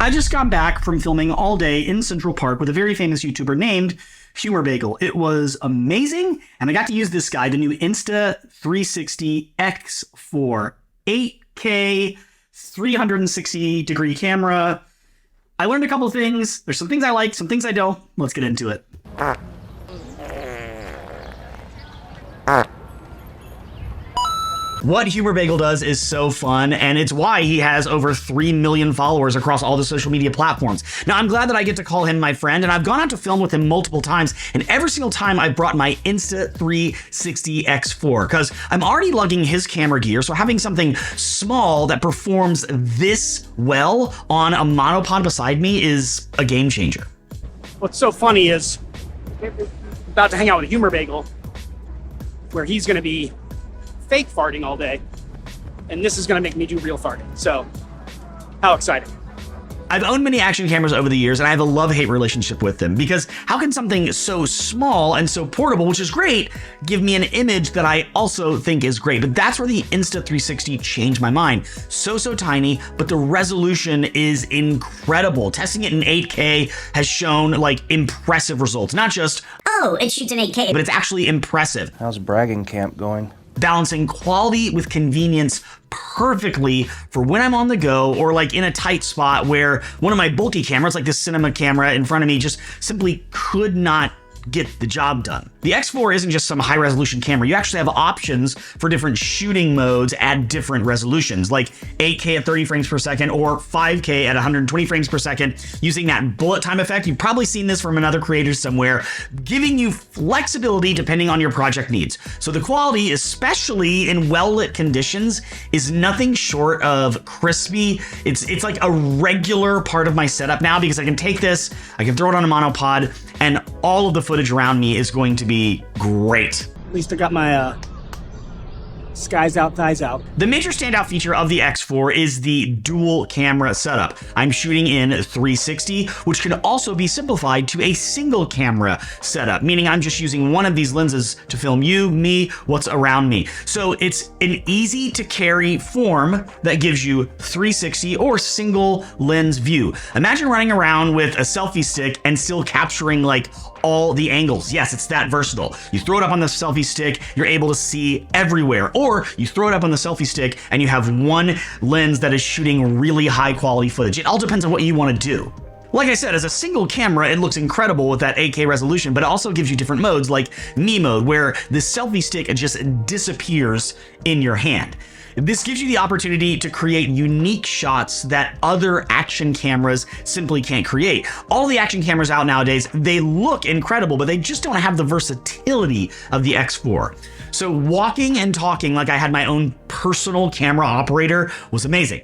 I just got back from filming all day in Central Park with a very famous YouTuber named Humor Bagel. It was amazing, and I got to use this guy, the new Insta360 X4 8K 360-degree camera. I learned a couple things. There's some things I like, some things I don't. Let's get into it. What Humor Bagel does is so fun, and it's why he has over 3 million followers across all the social media platforms. Now, I'm glad that I get to call him my friend, and I've gone out to film with him multiple times, and every single time I brought my Insta360 X4, because I'm already lugging his camera gear, so having something small that performs this well on a monopod beside me is a game changer. What's so funny is I'm about to hang out with Humor Bagel, where he's going to be fake farting all day, and this is going to make me do real farting. So how exciting. I've owned many action cameras over the years, and I have a love-hate relationship with them, because how can something so small and so portable, which is great, give me an image that I also think is great? But that's where the Insta360 changed my mind. So tiny, but the resolution is incredible. Testing it in 8K has shown like impressive results. Not just, oh, it shoots in 8K, but it's actually impressive. How's bragging camp going? Balancing quality with convenience perfectly for when I'm on the go or like in a tight spot where one of my bulky cameras, like this cinema camera in front of me, just simply could not get the job done. The X4 isn't just some high resolution camera. You actually have options for different shooting modes at different resolutions, like 8K at 30 frames per second or 5K at 120 frames per second, using that bullet time effect. You've probably seen this from another creator somewhere, giving you flexibility depending on your project needs. So the quality, especially in well-lit conditions, is nothing short of crispy. It's like a regular part of my setup now, because I can take this, I can throw it on a monopod, and all of the footage around me is going to be great. At least I got my skies out, thighs out. The major standout feature of the X4 is the dual camera setup. I'm shooting in 360, which can also be simplified to a single camera setup, meaning I'm just using one of these lenses to film you, me, what's around me. So it's an easy to carry form that gives you 360 or single lens view. Imagine running around with a selfie stick and still capturing like all the angles. Yes, it's that versatile. You throw it up on the selfie stick, you're able to see everywhere. Or you throw it up on the selfie stick and you have one lens that is shooting really high quality footage. It all depends on what you want to do. Like I said, as a single camera, it looks incredible with that 8K resolution, but it also gives you different modes like me mode, where the selfie stick just disappears in your hand. This gives you the opportunity to create unique shots that other action cameras simply can't create. All the action cameras out nowadays, they look incredible, but they just don't have the versatility of the X4. So walking and talking like I had my own personal camera operator was amazing.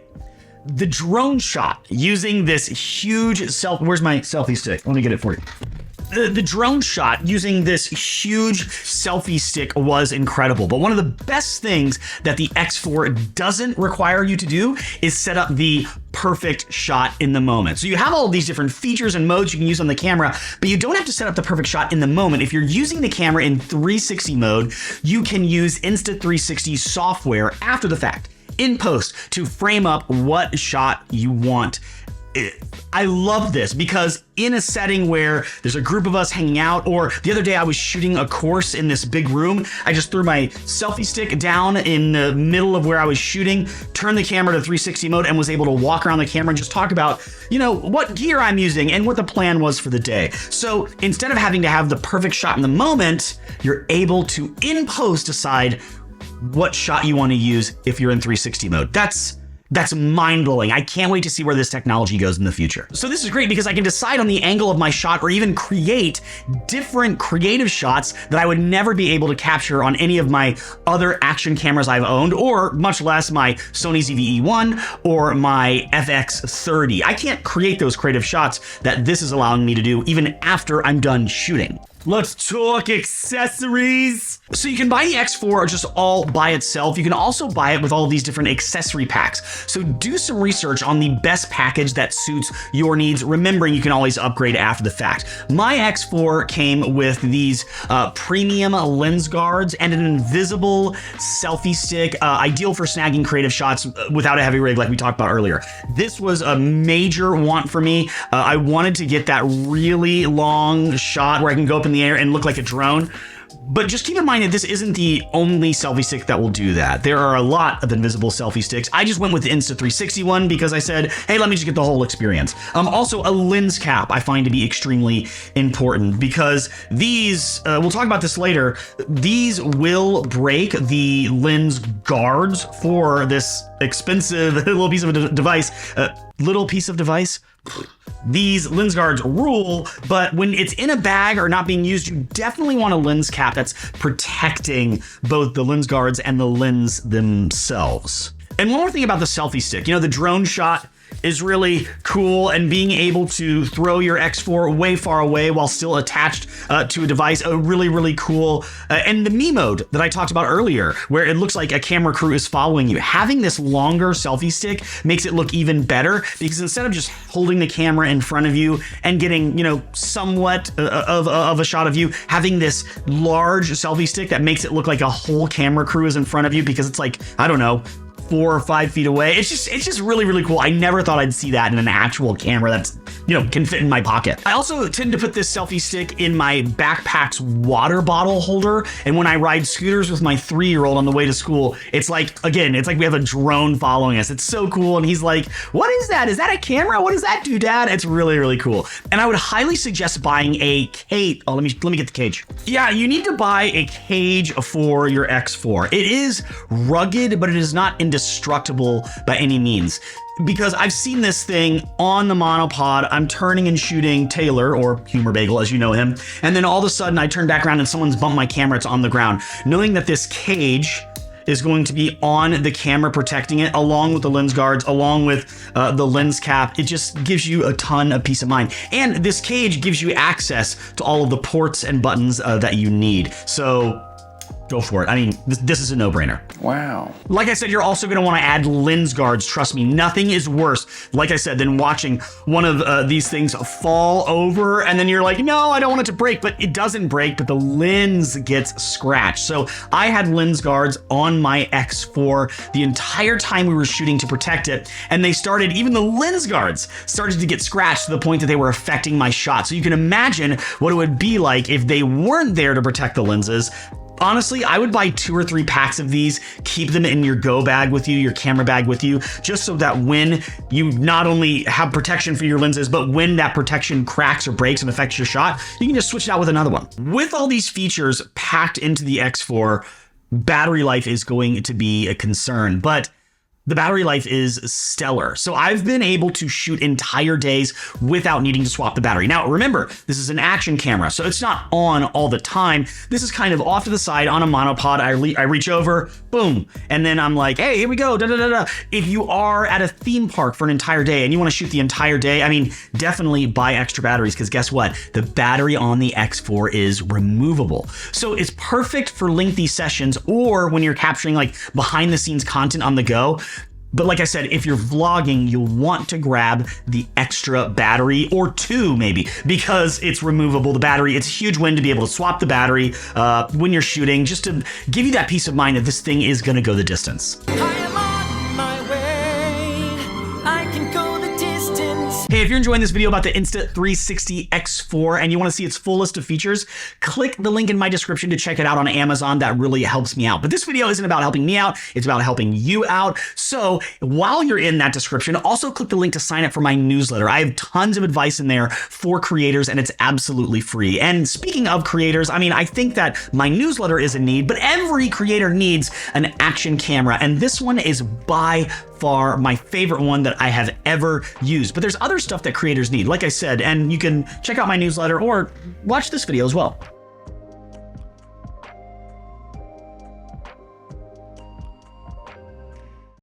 The drone shot using this huge where's my selfie stick? Let me get it for you. The drone shot using this huge selfie stick was incredible, but one of the best things that the X4 doesn't require you to do is set up the perfect shot in the moment. So you have all of these different features and modes you can use on the camera, but you don't have to set up the perfect shot in the moment. If you're using the camera in 360 mode, you can use Insta360 software after the fact, in post, to frame up what shot you want. I love this because in a setting where there's a group of us hanging out, or the other day I was shooting a course in this big room, I just threw my selfie stick down in the middle of where I was shooting, turned the camera to 360 mode, and was able to walk around the camera and just talk about, you know, what gear I'm using and what the plan was for the day. So instead of having to have the perfect shot in the moment, you're able to in post decide what shot you want to use if you're in 360 mode. That's mind-blowing. I can't wait to see where this technology goes in the future. So this is great because I can decide on the angle of my shot, or even create different creative shots that I would never be able to capture on any of my other action cameras I've owned, or much less my Sony ZV-E1 or my FX30. I can't create those creative shots that this is allowing me to do even after I'm done shooting. Let's talk accessories. So you can buy the X4 just all by itself. You can also buy it with all these different accessory packs. So do some research on the best package that suits your needs, remembering you can always upgrade after the fact. My X4 came with these premium lens guards and an invisible selfie stick, ideal for snagging creative shots without a heavy rig like we talked about earlier. This was a major want for me. I wanted to get that really long shot where I can go up in the air and look like a drone. But just keep in mind that this isn't the only selfie stick that will do that. There are a lot of invisible selfie sticks. I just went with the Insta360 one because I said, hey, let me just get the whole experience. Also, a lens cap I find to be extremely important because these, we'll talk about this later, these will break the lens guards for this expensive little piece of device. These lens guards rule, but when it's in a bag or not being used, you definitely want a lens cap that's protecting both the lens guards and the lens themselves. And one more thing about the selfie stick, you know, the drone shot is really cool, and being able to throw your X4 way far away while still attached to a device, really, really cool. And the me mode that I talked about earlier, where it looks like a camera crew is following you. Having this longer selfie stick makes it look even better because instead of just holding the camera in front of you and getting, you know, somewhat of a shot of you, having this large selfie stick that makes it look like a whole camera crew is in front of you because it's like, I don't know, 4 or 5 feet away. It's just really, really cool. I never thought I'd see that in an actual camera that's, you know, can fit in my pocket. I also tend to put this selfie stick in my backpack's water bottle holder. And when I ride scooters with my 3-year-old on the way to school, it's like, again, it's like we have a drone following us. It's so cool. And he's like, what is that? Is that a camera? What does that do, Dad? It's really, really cool. And I would highly suggest buying a cage. Oh, let me get the cage. Yeah, you need to buy a cage for your X4. It is rugged, but it is not indestructible by any means. Because I've seen this thing on the monopod. I'm turning and shooting Taylor, or Humor Bagel as you know him, and then all of a sudden I turn back around and someone's bumped my camera. It's on the ground. Knowing that this cage is going to be on the camera protecting it, along with the lens guards, along with the lens cap, it just gives you a ton of peace of mind. And this cage gives you access to all of the ports and buttons that you need. So go for it. I mean, this is a no-brainer. Wow. Like I said, you're also going to want to add lens guards. Trust me, nothing is worse, like I said, than watching one of these things fall over and then you're like, no, I don't want it to break, but it doesn't break, but the lens gets scratched. So I had lens guards on my X4 the entire time we were shooting to protect it. And they started, even the lens guards started to get scratched to the point that they were affecting my shot. So you can imagine what it would be like if they weren't there to protect the lenses. Honestly, I would buy 2 or 3 packs of these, keep them in your go bag with you, your camera bag with you, just so that when you not only have protection for your lenses, but when that protection cracks or breaks and affects your shot, you can just switch it out with another one. With all these features packed into the X4, battery life is going to be a concern, but the battery life is stellar. So I've been able to shoot entire days without needing to swap the battery. Now, remember, this is an action camera, so it's not on all the time. This is kind of off to the side on a monopod. I reach over, boom, and then I'm like, hey, here we go, da da da da. If you are at a theme park for an entire day and you want to shoot the entire day, I mean, definitely buy extra batteries because guess what? The battery on the X4 is removable. So it's perfect for lengthy sessions or when you're capturing like behind the scenes content on the go. But like I said, if you're vlogging, you'll want to grab the extra battery or 2 maybe because it's removable, the battery. It's a huge win to be able to swap the battery when you're shooting, just to give you that peace of mind that this thing is going to go the distance. Hey, if you're enjoying this video about the Insta360 X4 and you want to see its full list of features, click the link in my description to check it out on Amazon. That really helps me out. But this video isn't about helping me out. It's about helping you out. So while you're in that description, also click the link to sign up for my newsletter. I have tons of advice in there for creators and it's absolutely free. And speaking of creators, I mean, I think that my newsletter is a need, but every creator needs an action camera. And this one is by far my favorite one that I have ever used. But there's other stuff that creators need, like I said, and you can check out my newsletter or watch this video as well.